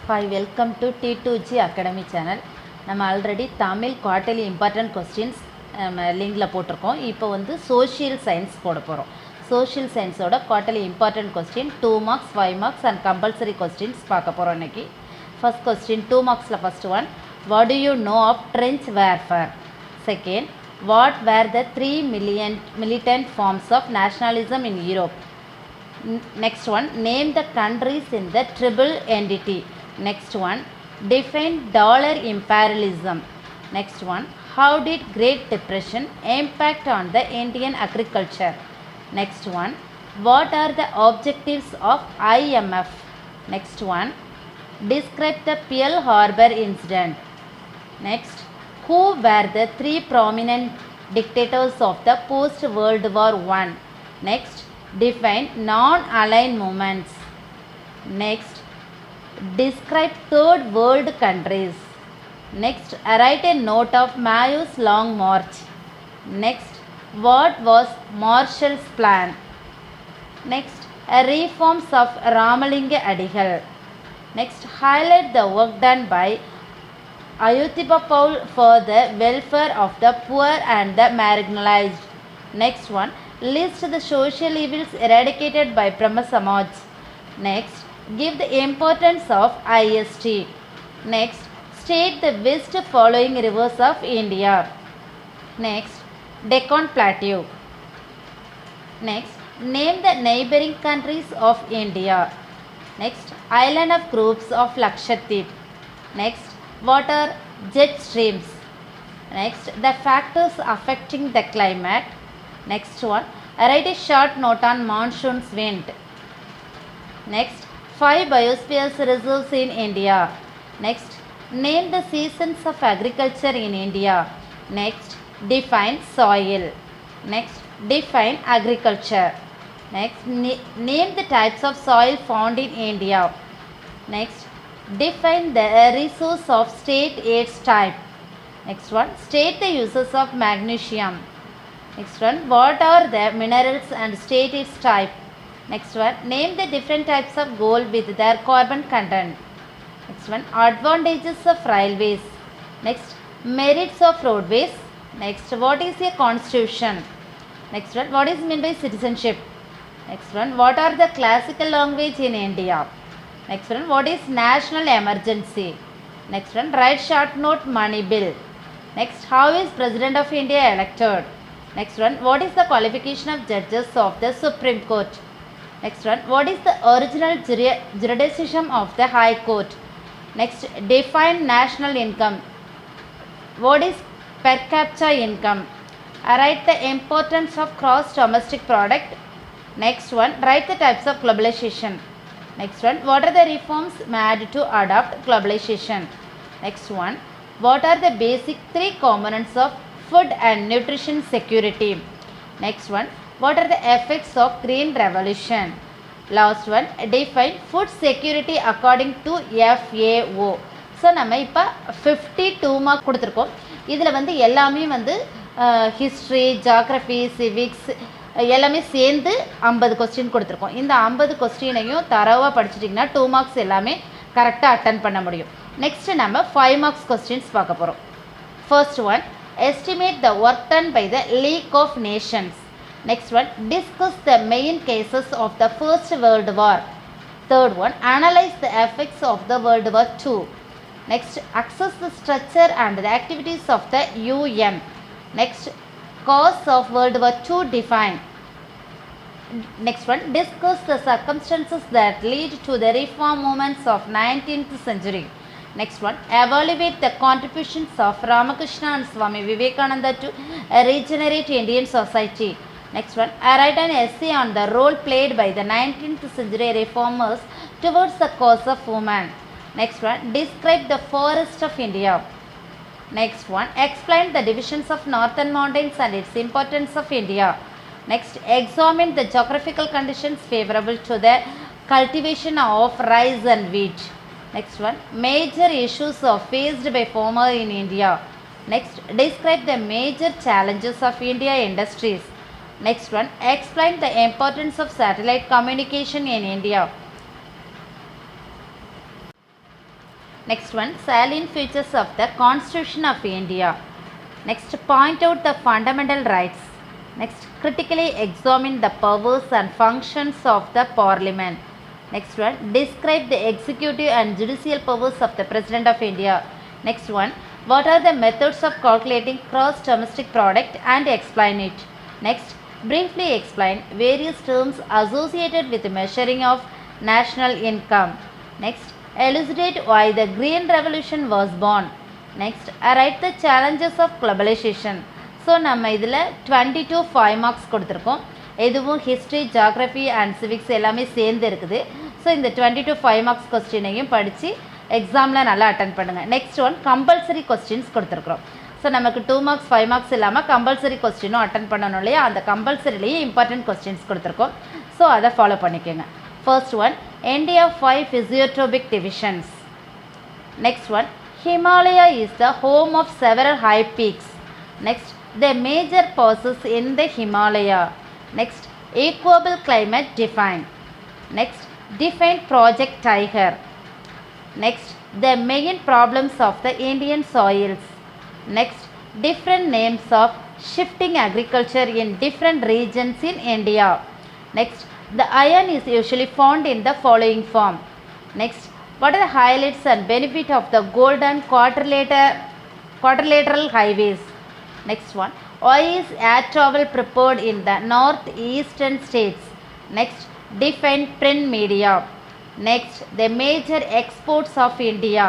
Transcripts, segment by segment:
Hi, welcome to T2G Academy channel. நம்ம already Tamil quarterly important questions லிங்கில் போட்டிருக்கோம். இப்போ வந்து சோஷியல் சயின்ஸ் போட போகிறோம். சோஷியல் சயின்ஸோட quarterly important question 2 marks 5 marks and compulsory questions பார்க்க போகிறோம் இன்றைக்கி. ஃபர்ஸ்ட் கொஸ்டின் 2 marksல first one, what do you know of trench warfare? Second, what were the 3 militant forms of nationalism in Europe? Next one, name the countries in the triple entity. Next one, define dollar imperialism. Next one, how did Great Depression impact on the Indian agriculture? Next one, what are the objectives of IMF? Next one, describe the Pearl Harbor incident. Next, who were the 3 prominent dictators of the post-World War I? Next, define non-aligned movements. Next, describe third world countries. Next, write a note of Mao's long march. Next, what was Marshall's plan? Next, reforms of Ramalinga Adigal. Next, highlight the work done by Ayutthaya Paul for the welfare of the poor and the marginalized. Next one, list the social evils eradicated by Brahma Samaj. Next, give the importance of IST. Next, state the best following rivers of India. Next, Deccan Plateau. Next, name the neighboring countries of India. Next, island of groups of Lakshadweep. Next, what are jet streams? Next, the factors affecting the climate. Next one, write a short note on monsoon's wind. Next, 5 biospheres reserves in India. Next, name the seasons of agriculture in India. Next, define soil. Next, define agriculture. Next, name the types of soil found in India. Next, define the resource of state aids type. Next one, state the uses of magnesium. Next one, what are the minerals and state its type? Next one, name the different types of gold with their carbon content. Next one, advantages of railways. Next, merits of roadways. Next, what is a constitution? Next one, what is meant by citizenship? Next one, what are the classical language in India? Next one, what is national emergency? Next one, write short note money bill. Next, how is President of India elected? Next one, what is the qualification of judges of the Supreme Court? Next one, what is the original jurisdiction of the High Court? Next, define national income. What is per capita income? Write the importance of gross domestic product. Next one, write the types of globalization. Next one, what are the reforms made to adopt globalization? Next one, what are the basic 3 components of food and nutrition security? Next one, what are the effects of green revolution? Last one, define food security according to FAO. So நம்ம இப்போ 52 mark கொடுத்துருக்கோம். இதில் வந்து எல்லாமே வந்து history, geography, civics எல்லாமே சேர்ந்து 50 question கொடுத்துருக்கோம். இந்த 50 கொஸ்டினையும் தரவாக படிச்சிட்டிங்கன்னா 2 marks எல்லாமே கரெக்டாக அட்டன் பண்ண முடியும். நெக்ஸ்ட்டு நம்ம 5 marks கொஸ்டின்ஸ் பார்க்க போகிறோம். First one, estimate the work done by the League of Nations. Next one, discuss the main cases of the First World War. Third one, analyze the effects of the World War II. Next, assess the structure and the activities of the UN. Next, cause of World War II define. Next one, discuss the circumstances that lead to the reform movements of 19th century. Next one, evaluate the contributions of Ramakrishna and Swami Vivekananda to regenerate Indian society. Next one, write an essay on the role played by the 19th century reformers towards the cause of women. Next one, describe the forest of India. Next one, explain the divisions of northern mountains and its importance of India. Next, examine the geographical conditions favorable to the cultivation of rice and wheat. Next one, major issues faced by farmers in India. Next, describe the major challenges of India industries. Next one, explain the importance of satellite communication in India. Next one, salient features of the Constitution of India. Next, point out the fundamental rights. Next, critically examine the powers and functions of the Parliament. Next one, describe the executive and judicial powers of the President of India. Next one, what are the methods of calculating gross domestic product and explain it. Next, briefly explain various terms associated with measuring of national income. Next, elucidate why the Green Revolution was born. Next, write the challenges of globalization. So நம்ம இதில் 22 5 marks கொடுத்துருக்கோம். எதுவும் history, geography and civics எல்லாமே சேர்ந்து இருக்குது. So இந்த 22 5 marks கொஸ்டினையும் படித்து எக்ஸாமில் நல்லா அட்டன் பண்ணுங்கள். நெக்ஸ்ட் ஒன், கம்பல்சரி கொஸ்டின்ஸ் கொடுத்துருக்குறோம். ஸோ நமக்கு 2 மார்க்ஸ் 5 மார்க்ஸ் இல்லாமல் கம்பல்சரி கொஸ்டினும் அட்டன் பண்ணணும் இல்லையா, அந்த கம்பல்சரிலேயே இம்பார்ட்டன்ட் கொஸ்டின்ஸ் கொடுத்துருக்கோம். ஸோ அதை ஃபாலோ பண்ணிக்கோங்க. First one, India 5 physiotropic divisions. Next one, Himalaya is the home of several high peaks. Next, the major passes in the Himalaya. Next, equable climate defined. Next, define Project Tiger. Next, the main problems of the Indian soils. Next, different names of shifting agriculture in different regions in India. Next, the iron is usually found in the following form. Next, what are the highlights and benefit of the golden quadrilateral highways? Next one, why is air travel preferred in the northeastern states? Next, define print media. Next, the major exports of India.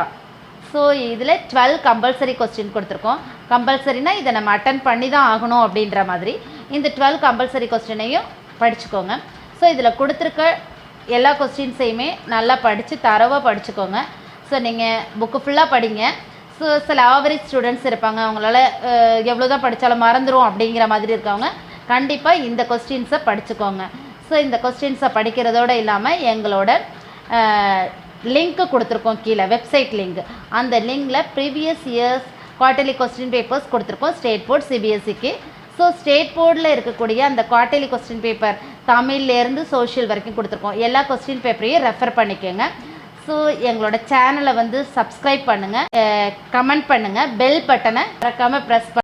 So இதில் 12 compulsory question கொடுத்துருக்கோம். கம்பல்சரினா இதை நம்ம attend பண்ணி தான் ஆகணும் அப்படின்ற மாதிரி இந்த 12 கம்பல்சரி கொஸ்டினையும் படிச்சுக்கோங்க. ஸோ இதில் கொடுத்துருக்க எல்லா கொஸ்டின்ஸையுமே நல்லா படித்து தரவாக படிச்சுக்கோங்க. ஸோ நீங்கள் புக்கு ஃபுல்லாக படிங்க. ஸோ சில ஆவரேஜ் ஸ்டூடெண்ட்ஸ் இருப்பாங்க, அவங்களால எவ்வளோ தான் படித்தாலும் மறந்துடும் அப்படிங்கிற மாதிரி இருக்கவங்க கண்டிப்பாக இந்த கொஸ்டின்ஸை படிச்சுக்கோங்க. ஸோ இந்த கொஸ்டின்ஸை படிக்கிறதோடு இல்லாமல் எங்களோட லிங்க்கு கொடுத்துருக்கோம் கீழே, வெப்சைட் லிங்க். அந்த லிங்கில் previous years quarterly question papers கொடுத்துருக்கோம் ஸ்டேட் போர்ட் சிபிஎஸ்சிக்கு. ஸோ ஸ்டேட் போர்டில் இருக்கக்கூடிய அந்த குவார்ட்டர்லி கொஸ்டின் பேப்பர் தமிழ்லேருந்து சோஷியல் வரைக்கும் கொடுத்துருக்கோம். எல்லா கொஸ்டின் பேப்பரையும் ரெஃபர் பண்ணிக்கோங்க. ஸோ எங்களோட சேனலை வந்து சப்ஸ்கிரைப் பண்ணுங்கள், கமெண்ட் பண்ணுங்கள், பெல் பட்டனை மறக்காமல் ப்ரெஸ்